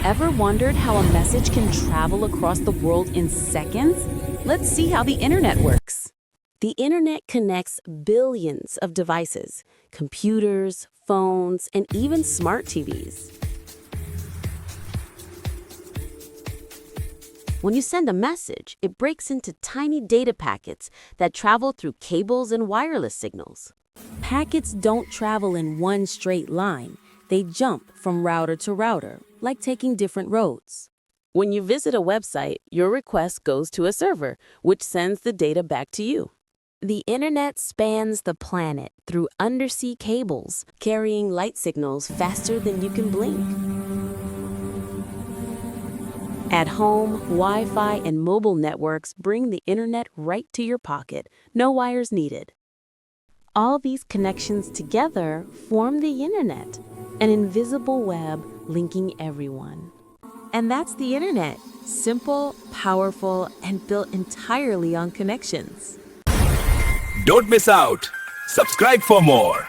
Ever wondered how a message can travel across the world in seconds? Let's see how the internet works. The internet connects billions of devices, computers, phones, and even smart TVs. When you send a message, it breaks into tiny data packets that travel through cables and wireless signals. Packets don't travel in one straight line. They jump from router to router, like taking different roads. When you visit a website, your request goes to a server, which sends the data back to you. The internet spans the planet through undersea cables, carrying light signals faster than you can blink. At home, Wi-Fi and mobile networks bring the internet right to your pocket, no wires needed. All these connections together form the internet, an invisible web linking everyone. And that's the internet, simple, powerful, and built entirely on connections. Don't miss out. Subscribe for more.